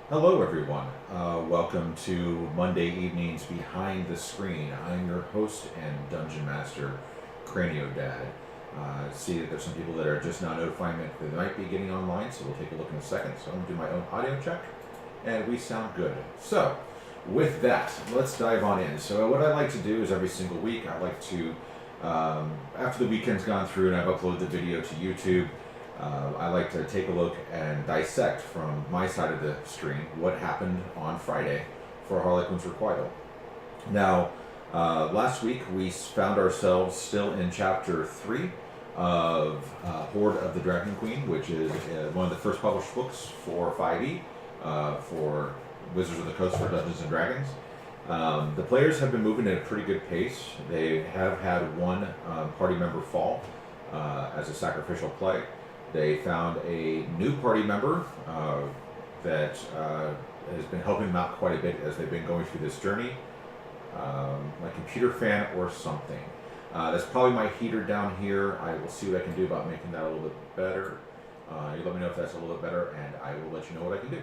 Hello, everyone. Welcome to Monday evenings Behind the Screen. I'm your host and dungeon master, Cranio Dad. See that there's some people that are just now notifying me that they might be getting online, so we'll take a look in a second. So I'm going to do my own audio check, and we sound good. So, with that, let's dive on in. So, what I like to do is every single week, I like to, after the weekend's gone through and I've uploaded the video to YouTube, I like to take a look and dissect from my side of the screen what happened on Friday for Harlequin's Requital. Now, last week we found ourselves still in Chapter 3 of Horde of the Dragon Queen, which is one of the first published books for 5e, for Wizards of the Coast for Dungeons and Dragons. The players have been moving at a pretty good pace. They have had one party member fall as a sacrificial play. They found a new party member that has been helping them out quite a bit as they've been going through this journey. My computer fan or something. That's probably my heater down here. I will see what I can do about making that a little bit better. You let me know if that's a little bit better, and I will let you know what I can do.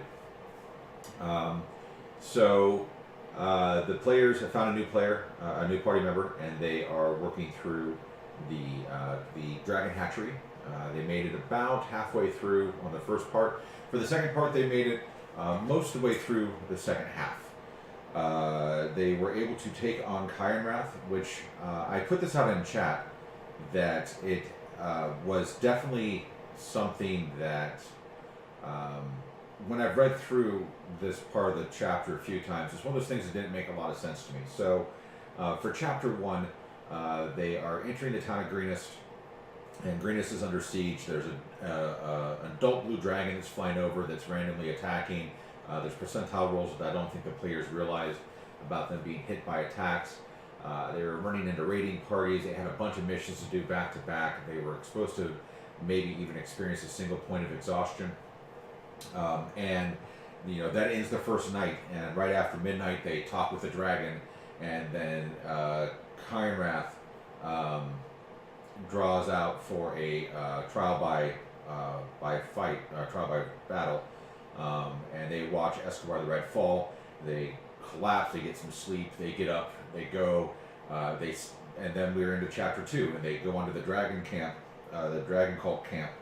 The players have found a new player, a new party member, and they are working through the Dragon Hatchery. They made it about halfway through on the first part. For the second part, they made it most of the way through the second half. They were able to take on Chiron, which I put this out in chat, that it was definitely something that when I've read through this part of the chapter a few times, it's one of those things that didn't make a lot of sense to me. So for chapter 1, they are entering the town of Greenest, and Greenest is under siege. There's an adult blue dragon that's flying over that's randomly attacking. There's percentile rolls that I don't think the players realized about them being hit by attacks. They were running into raiding parties. They had a bunch of missions to do back to back. They were supposed to maybe even experience a single point of exhaustion. And that ends the first night, and right after midnight they talk with the dragon, and then Chiron draws out for a trial by battle, and they watch Escobar the Red fall. They collapse. They get some sleep. They get up. They go. And then we're into chapter 2, and they go onto the dragon camp, the Dragon Cult camp,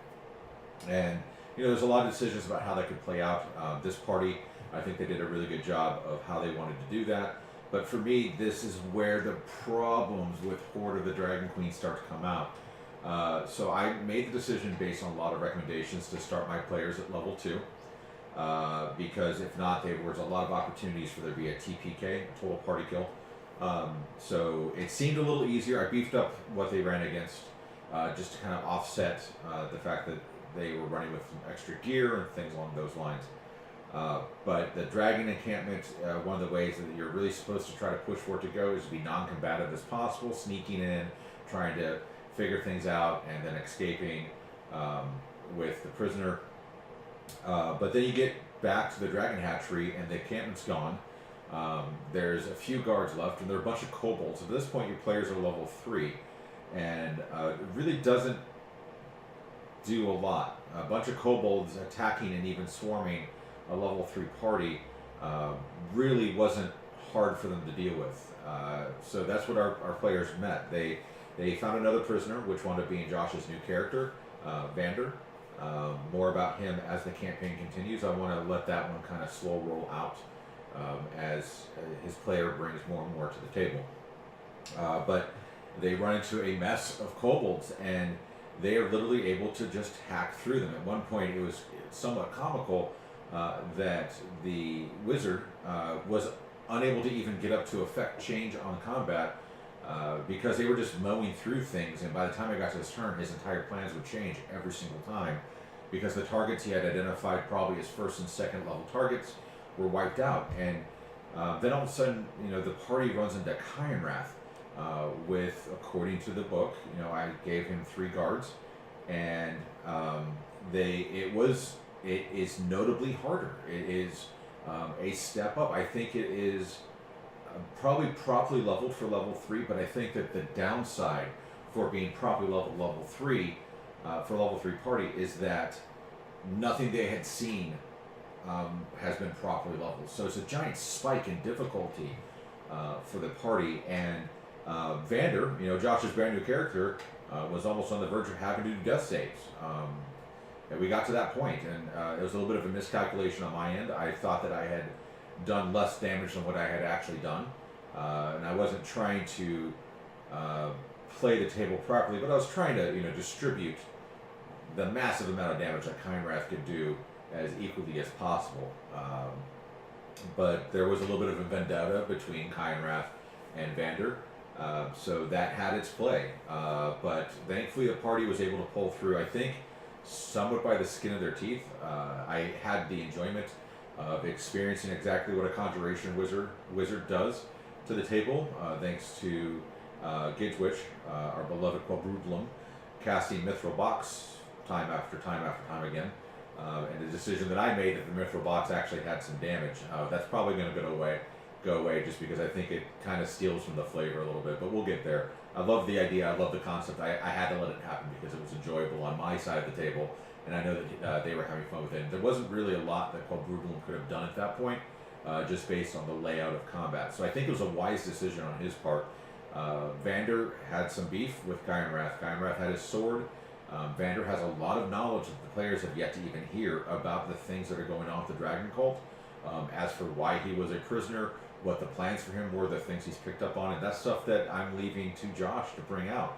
and there's a lot of decisions about how that could play out. This party, I think they did a really good job of how they wanted to do that. But for me, this is where the problems with Horde of the Dragon Queen start to come out. So I made the decision based on a lot of recommendations to start my players at level 2. Because if not, there was a lot of opportunities for there to be a TPK, a total party kill. So it seemed a little easier. I beefed up what they ran against just to kind of offset the fact that they were running with some extra gear and things along those lines. But the dragon encampment, one of the ways that you're really supposed to try to push for it to go is to be non-combative as possible, sneaking in, trying to figure things out, and then escaping with the prisoner. But then you get back to the dragon hatchery, and the encampment's gone. There's a few guards left, and there are a bunch of kobolds. At this point, your players are level 3, and it really doesn't do a lot. A bunch of kobolds attacking and even swarming a level 3 party really wasn't hard for them to deal with. So that's what our players met. They found another prisoner, which wound up being Josh's new character, Vander. More about him as the campaign continues. I want to let that one kind of slow roll out as his player brings more and more to the table. But they run into a mess of kobolds, and they are literally able to just hack through them. At one point, it was somewhat comical that the wizard was unable to even get up to effect change on combat because they were just mowing through things, and by the time it got to his turn, his entire plans would change every single time because the targets he had identified probably as first and second level targets were wiped out. And then all of a sudden, the party runs into Chiron with, according to the book, I gave him 3 guards, and it is notably harder. It is a step up. I think it is probably properly leveled for level 3, but I think that the downside for being properly leveled level 3 for level 3 party is that nothing they had seen has been properly leveled. So it's a giant spike in difficulty for the party. And Vander, Josh's brand new character, was almost on the verge of having to do death saves. And we got to that point, and it was a little bit of a miscalculation on my end. I thought that I had done less damage than what I had actually done, and I wasn't trying to play the table properly, but I was trying to, distribute the massive amount of damage that Kynrath could do as equally as possible. But there was a little bit of a vendetta between Kynrath and Vander, so that had its play. But thankfully the party was able to pull through, I think, somewhat by the skin of their teeth. I had the enjoyment of experiencing exactly what a conjuration wizard does to the table, thanks to Gidgewitch, our beloved Quadruplim, casting Mithril Box time after time after time again. And the decision that I made that the Mithril Box actually had some damage. That's probably going to go away just because I think it kind of steals from the flavor a little bit, but we'll get there. I love the idea, I love the concept. I had to let it happen because it was enjoyable on my side of the table, and I know that they were having fun with it. There wasn't really a lot that Quadruplim could have done at that point, just based on the layout of combat. So I think it was a wise decision on his part. Vander had some beef with Kynrath. Kynrath had his sword. Vander has a lot of knowledge that the players have yet to even hear about the things that are going on with the Dragon Cult. As for why he was a prisoner, what the plans for him were, the things he's picked up on, and that's stuff that I'm leaving to Josh to bring out.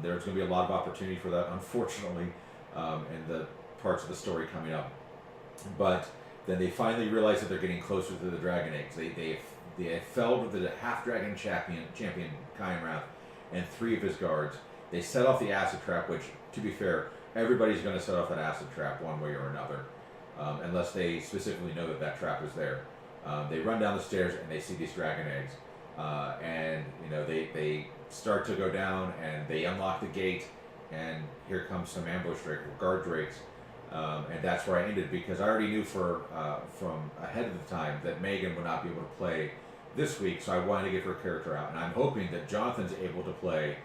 There's going to be a lot of opportunity for that, unfortunately, in the parts of the story coming up. But then they finally realize that they're getting closer to the Dragon Eggs. They felled the half-dragon champion Kynrath and 3 of his guards. They set off the acid trap, which, to be fair, everybody's going to set off that acid trap one way or another, unless they specifically know that that trap is there. They run down the stairs and they see these dragon eggs, and they start to go down and they unlock the gate, and here comes some ambush guard drakes, and that's where I ended because I already knew from ahead of the time that Megan would not be able to play this week, so I wanted to get her character out, and I'm hoping that Jonathan's able to play.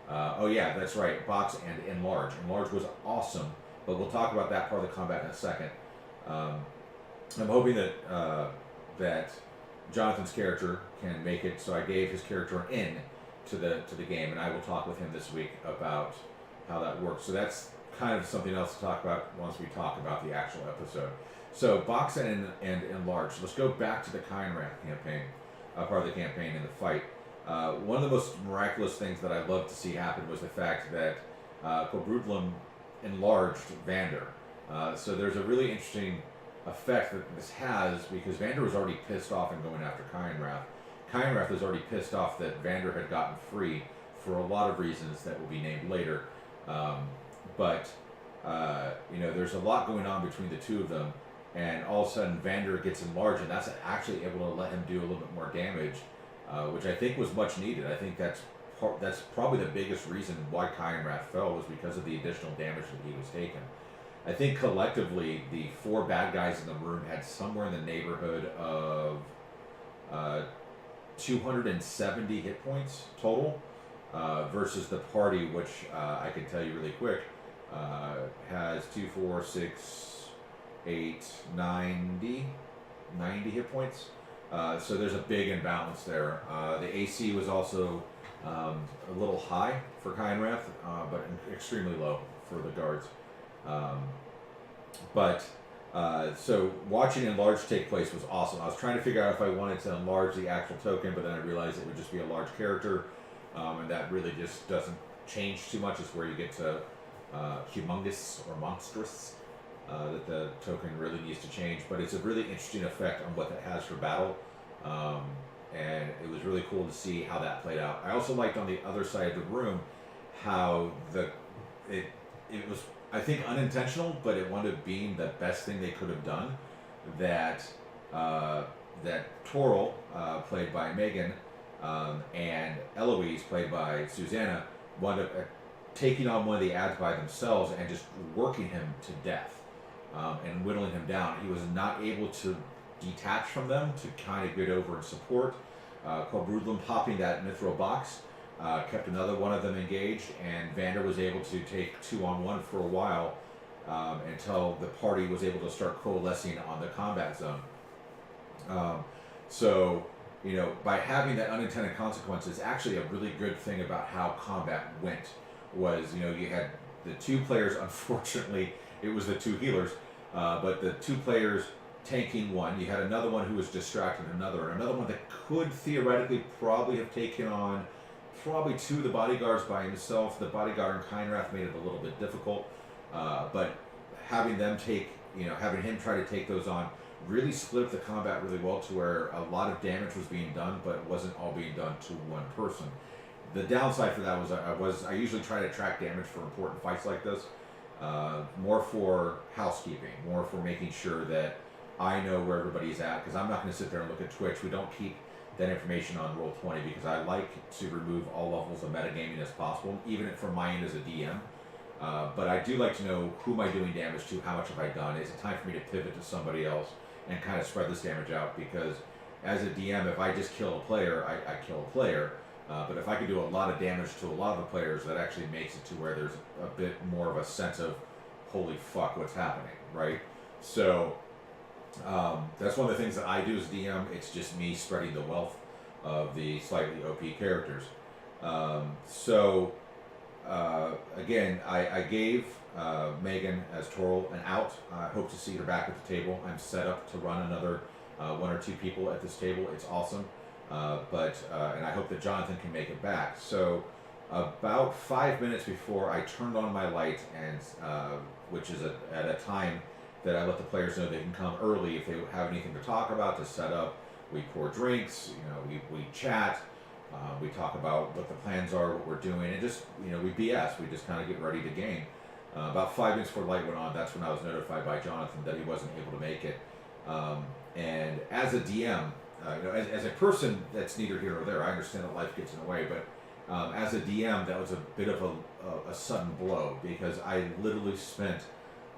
Oh yeah, that's right, Box and Enlarge. Enlarge was awesome, but we'll talk about that part of the combat in a second. I'm hoping that Jonathan's character can make it, so I gave his character an in to the game, and I will talk with him this week about how that works. So that's kind of something else to talk about once we talk about the actual episode. So Box and Enlarge. Let's go back to the Kynrath campaign, part of the campaign in the fight. One of the most miraculous things that I loved to see happen was the fact that Quadruplim enlarged Vander. So there's a really interesting effect that this has because Vander was already pissed off and going after Kynrath. Kynrath was already pissed off that Vander had gotten free for a lot of reasons that will be named later. But there's a lot going on between the two of them, and all of a sudden Vander gets enlarged, and that's actually able to let him do a little bit more damage, which I think was much needed. I think that's probably the biggest reason why Kynrath fell was because of the additional damage that he was taking. I think collectively the 4 bad guys in the room had somewhere in the neighborhood of 270 hit points total, versus the party, which I can tell you really quick, has 2, 4, 6, 8, 90 hit points. So there's a big imbalance there. The AC was also a little high for Kynrath, but extremely low for the guards. So watching Enlarge take place was awesome. I was trying to figure out if I wanted to enlarge the actual token, but then I realized it would just be a large character, and that really just doesn't change too much. It's where you get to humongous or monstrous, that the token really needs to change. But it's a really interesting effect on what that has for battle, and it was really cool to see how that played out. I also liked on the other side of the room how it was, I think, unintentional, but it wound up being the best thing they could have done. That Toril, played by Megan, and Eloise, played by Susanna, wound up taking on one of the ads by themselves and just working him to death, and whittling him down. He was not able to detach from them to kind of get over and support. Quadruplim popping that Mithril Box kept another one of them engaged, and Vander was able to take 2-on-1 for a while, until the party was able to start coalescing on the combat zone. So, by having that unintended consequence is actually a really good thing about how combat went. Was, you had the two players, unfortunately, it was the two healers, but the two players tanking one. You had another one who was distracting another, and another one that could theoretically probably have taken on probably two of the bodyguards by himself. The bodyguard in Kindwrath made it a little bit difficult, but having them having him try to take those on really split up the combat really well to where a lot of damage was being done, but it wasn't all being done to one person. The downside for that was I usually try to track damage for important fights like this, more for housekeeping, more for making sure that I know where everybody's at, because I'm not going to sit there and look at Twitch. We don't keep that information on Roll20 because I like to remove all levels of metagaming as possible, even from my end as a DM. But I do like to know who am I doing damage to, how much have I done, is it time for me to pivot to somebody else and kind of spread this damage out, because as a DM, if I just kill a player, I kill a player. But if I can do a lot of damage to a lot of the players, that actually makes it to where there's a bit more of a sense of, holy fuck, what's happening, right? So that's one of the things that I do as DM. It's just me spreading the wealth of the slightly OP characters. Again, I gave Megan as Toril an out. I hope to see her back at the table. I'm set up to run another one or two people at this table. It's awesome. And I hope that Jonathan can make it back. So about 5 minutes before I turned on my light, and which is at a time that I let the players know they can come early if they have anything to talk about, to set up. We pour drinks, we chat, we talk about what the plans are, what we're doing, and just, we BS. We just kind of get ready to game. About 5 minutes before light went on, that's when I was notified by Jonathan that he wasn't able to make it. And as a DM, as a person that's neither here nor there, I understand that life gets in the way, but as a DM, that was a bit of a sudden blow, because I literally spent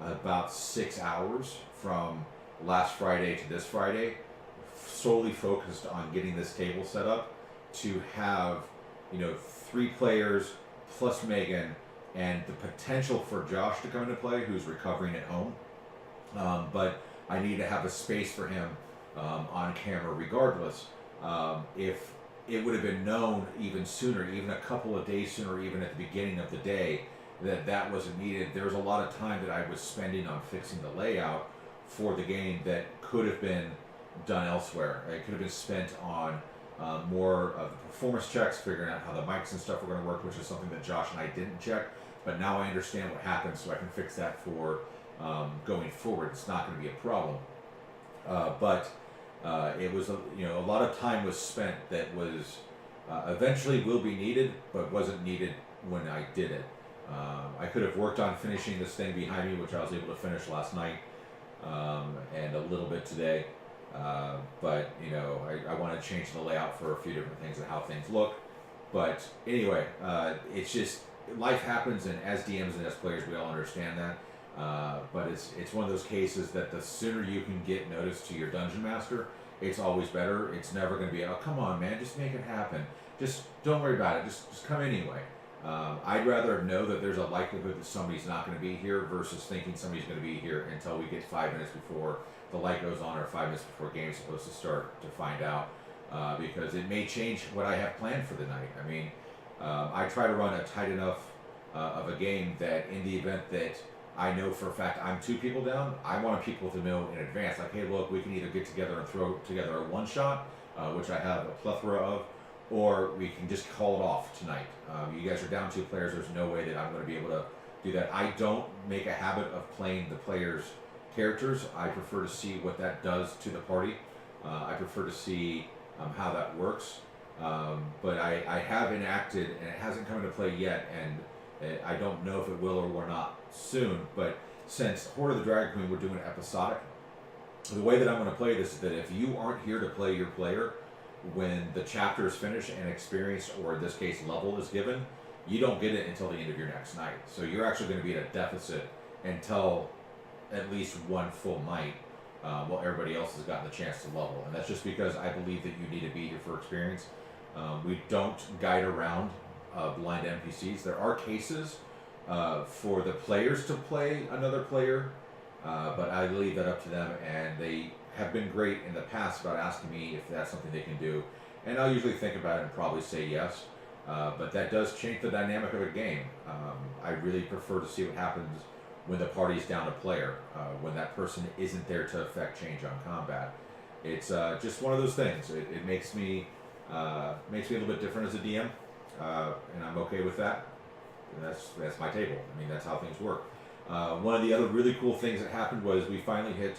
about 6 hours from last Friday to this Friday solely focused on getting this table set up to have 3 players plus Megan and the potential for Josh to come into play, who's recovering at home, but I need to have a space for him on camera regardless. If it would have been known even sooner, even a couple of days sooner, even at the beginning of the day, that wasn't needed. There was a lot of time that I was spending on fixing the layout for the game that could have been done elsewhere. It could have been spent on more of the performance checks, figuring out how the mics and stuff were going to work, which is something that Josh and I didn't check. But now I understand what happened, so I can fix that for going forward. It's not going to be a problem. It was a lot of time was spent that was eventually will be needed, but wasn't needed when I did it. I could have worked on finishing this thing behind me, which I was able to finish last night, and a little bit today. But I want to change the layout for a few different things and how things look. But anyway, it's just life happens, and as DMs and as players, we all understand that. But it's one of those cases that the sooner you can get notice to your dungeon master, it's always better. It's never going to be, oh, come on, man, just make it happen. Just don't worry about it. Just come anyway. I'd rather know that there's a likelihood that somebody's not going to be here versus thinking somebody's going to be here until we get 5 minutes before the light goes on or 5 minutes before game's supposed to start to find out. Because it may change what I have planned for the night. I mean, I try to run a tight enough of a game that in the event that I know for a fact I'm 2 people down, I want people to know in advance, like, hey, look, we can either get together and throw together a one-shot, which I have a plethora of, or we can just call it off tonight. You guys are down 2 players. There's no way that I'm going to be able to do that. I don't make a habit of playing the players' characters. I prefer to see what that does to the party. I prefer to see how that works. But I have enacted, and it hasn't come into play yet, and I don't know if it will or will not soon, but since Horde of the Dragon Queen, we're doing episodic, the way that I'm going to play this is that if you aren't here to play your player when the chapter is finished and experience, or in this case level, is given, you don't get it until the end of your next night. So you're actually going to be at a deficit until at least one full night, while everybody else has gotten the chance to level. And that's just because I believe that you need to be here for experience. We don't guide around blind NPCs. There are cases for the players to play another player, but I leave that up to them, and they have been great in the past about asking me if that's something they can do, and I'll usually think about it and probably say yes, but that does change the dynamic of a game. I really prefer to see what happens when the party's down a player, when that person isn't there to affect change on combat. It's just one of those things. It makes me a little bit different as a DM, and I'm okay with that. And that's my table. I mean, that's how things work. One of the other really cool things that happened was we finally hit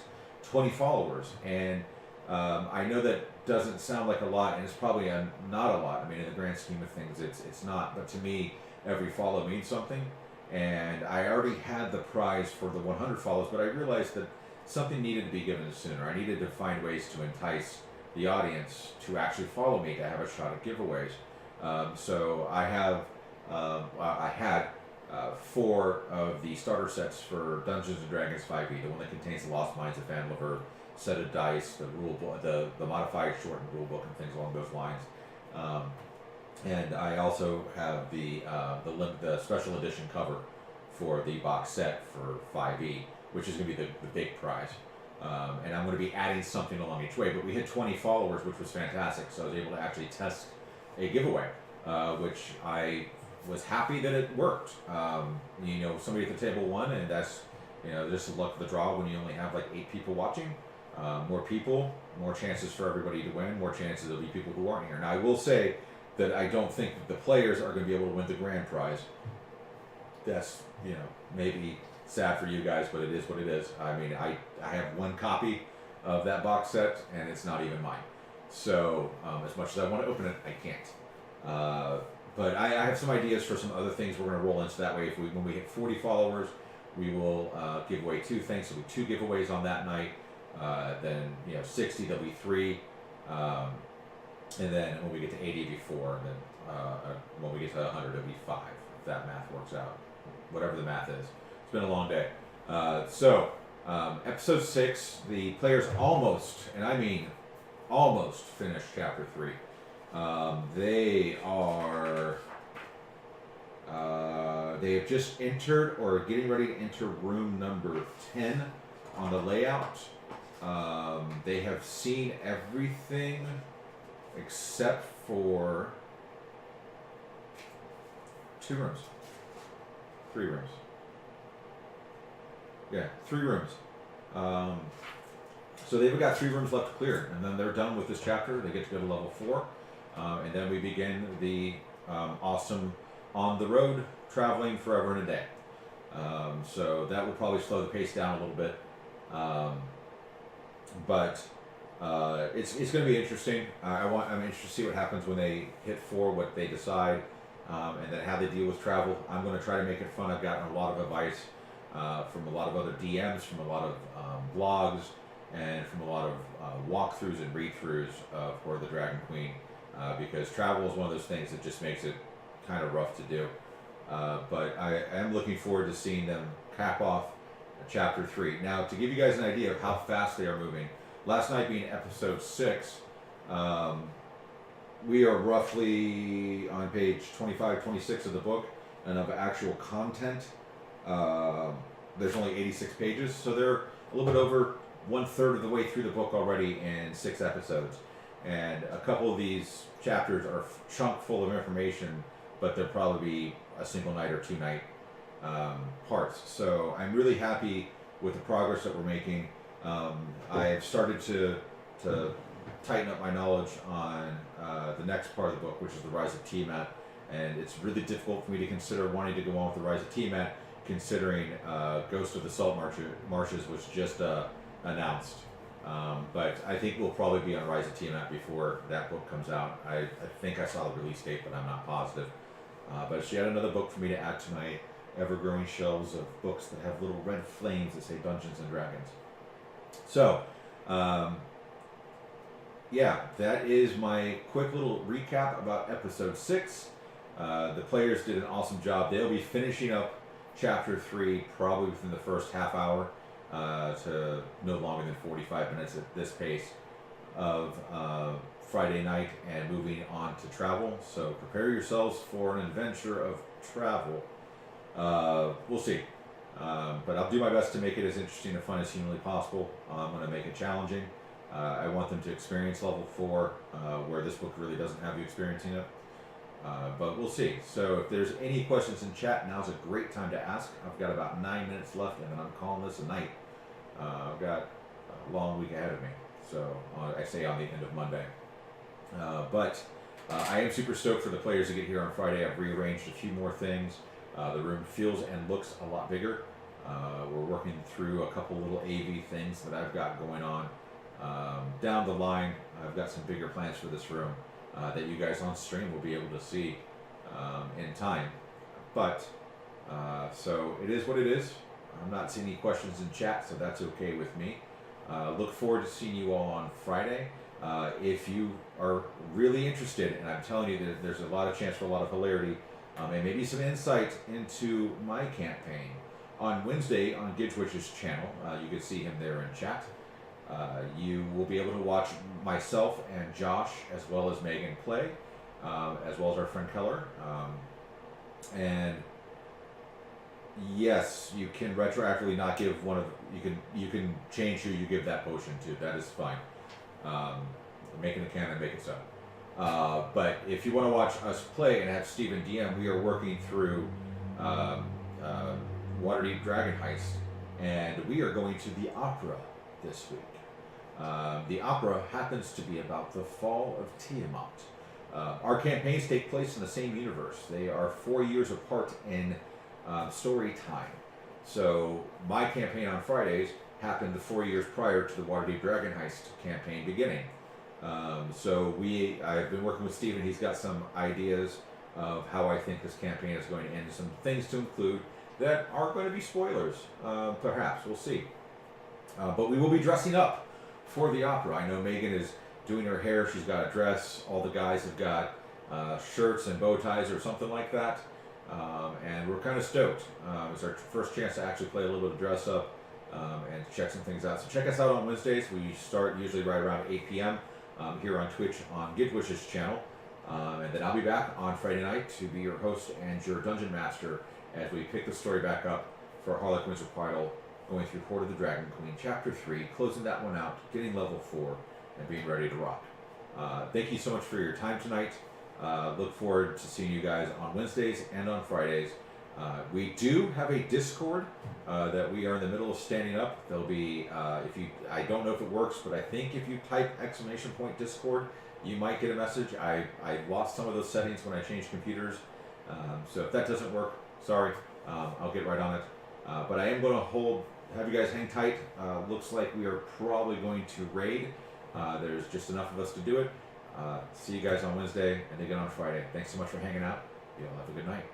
20 followers, and I know that doesn't sound like a lot, and it's probably not a lot. I mean, in the grand scheme of things, it's not. But to me, every follow means something, and I already had the prize for the 100 follows, but I realized that something needed to be given sooner. I needed to find ways to entice the audience to actually follow me, to have a shot at giveaways. So I had 4 of the starter sets for Dungeons and Dragons 5e, the one that contains the Lost Mines of Vanliver, set of dice, the rule book, the modified shortened rule book, and things along those lines. And I also have the special edition cover for the box set for 5e, which is going to be the big prize. And I'm going to be adding something along each way. But we hit 20 followers, which was fantastic. So I was able to actually test a giveaway, which I was happy that it worked. Somebody at the table won, and that's just the luck of the draw when you only have like 8 people watching. More people, more chances for everybody to win, more chances there'll be people who aren't here. Now, I will say that I don't think that the players are going to be able to win the grand prize. That's, maybe sad for you guys, but it is what it is. I mean, I have 1 copy of that box set, and it's not even mine. So, as much as I want to open it, I can't. But I have some ideas for some other things we're going to roll into that way. When we hit 40 followers, we will give away 2 things. So we 2 giveaways on that night. Then 60, there'll be 3, and then when we get to 80, it'll be 4, and then when we get to 100, it'll be 5. If that math works out, whatever the math is. It's been a long day. Episode 6, the players almost, and I mean almost, finished chapter 3. They have just entered or are getting ready to enter room number 10 on the layout. They have seen everything except for 2 rooms. 3 rooms. Yeah, 3 rooms. So they've got 3 rooms left to clear, and then they're done with this chapter. They get to go to level 4, and then we begin the awesome on the road traveling forever and a day. So that will probably slow the pace down a little bit. But it's going to be interesting. I'm interested to see what happens when they hit 4, what they decide, and then how they deal with travel. I'm going to try to make it fun. I've gotten a lot of advice from a lot of other DMs, from a lot of blogs, and from a lot of walkthroughs and read-throughs of Horde the Dragon Queen, because travel is one of those things that just makes it kind of rough to do. But I am looking forward to seeing them cap off chapter 3. Now, to give you guys an idea of how fast they are moving, last night being episode 6, we are roughly on page 25, 26 of the book, and of actual content, there's only 86 pages, so they're a little bit over 1/3 of the way through the book already in 6 episodes. And a couple of these chapters are chock full of information, but they'll probably be a single night or 2 night parts. So I'm really happy with the progress that we're making. I have started to tighten up my knowledge on the next part of the book, which is the Rise of Tiamat, and it's really difficult for me to consider wanting to go on with the Rise of Tiamat, considering Ghost of the Salt Marshes was just announced. But I think we'll probably be on Rise of Tiamat before that book comes out. I think I saw the release date, but I'm not positive. But it's yet another book for me to add to my ever-growing shelves of books that have little red flames that say Dungeons and Dragons. So, yeah, that is my quick little recap about episode 6. The players did an awesome job. They'll be finishing up chapter 3 probably within the first half hour to no longer than 45 minutes at this pace of Friday night, and moving on to travel. So prepare yourselves for an adventure of travel. We'll see. But I'll do my best to make it as interesting and fun as humanly possible. I'm going to make it challenging. I want them to experience level 4, where this book really doesn't have you experiencing it. But we'll see. So if there's any questions in chat, now's a great time to ask. I've got about 9 minutes left, and then I'm calling this a night. I've got a long week ahead of me. So I say on the end of Monday. But I am super stoked for the players to get here on Friday. I've rearranged a few more things. The room feels and looks a lot bigger. We're working through a couple little AV things that I've got going on. Down the line, I've got some bigger plans for this room that you guys on stream will be able to see in time. But, so it is what it is. I'm not seeing any questions in chat, so that's okay with me. Look forward to seeing you all on Friday. If you are really interested, and I'm telling you that there's a lot of chance for a lot of hilarity, and maybe some insight into my campaign. On Wednesday on Gidgewitch's channel, you can see him there in chat. You will be able to watch myself and Josh, as well as Megan play, as well as our friend Keller. And yes, you can retroactively not give one of, you can change who you give that potion to. That is fine. Making a canon, make it so. But if you want to watch us play and have Stephen DM, we are working through Waterdeep Dragon Heist, and we are going to the opera this week. The opera happens to be about the fall of Tiamat. Our campaigns take place in the same universe. They are 4 years apart in story time. So my campaign on Fridays happened 4 years prior to the Waterdeep Dragon Heist campaign beginning. I've been working with Stephen. He's got some ideas of how I think this campaign is going to end, some things to include that aren't going to be spoilers, perhaps, we'll see. But we will be dressing up for the opera. I know Megan is doing her hair, she's got a dress, all the guys have got shirts and bow ties or something like that, and we're kind of stoked. It's our first chance to actually play a little bit of dress up and check some things out. So check us out on Wednesdays. We start usually right around 8 p.m. Here on Twitch on Gidgewitch's channel. And then I'll be back on Friday night to be your host and your dungeon master as we pick the story back up for Harlequin's Requital, going through Horde of the Dragon Queen, Chapter 3, closing that one out, getting level 4, and being ready to rock. Thank you so much for your time tonight. Look forward to seeing you guys on Wednesdays and on Fridays. We do have a Discord that we are in the middle of standing up. There'll be, I don't know if it works, but I think if you type ! Discord, you might get a message. I lost some of those settings when I changed computers. So if that doesn't work, sorry, I'll get right on it. But I am going to have you guys hang tight. Looks like we are probably going to raid. There's just enough of us to do it. See you guys on Wednesday and again on Friday. Thanks so much for hanging out. You all have a good night.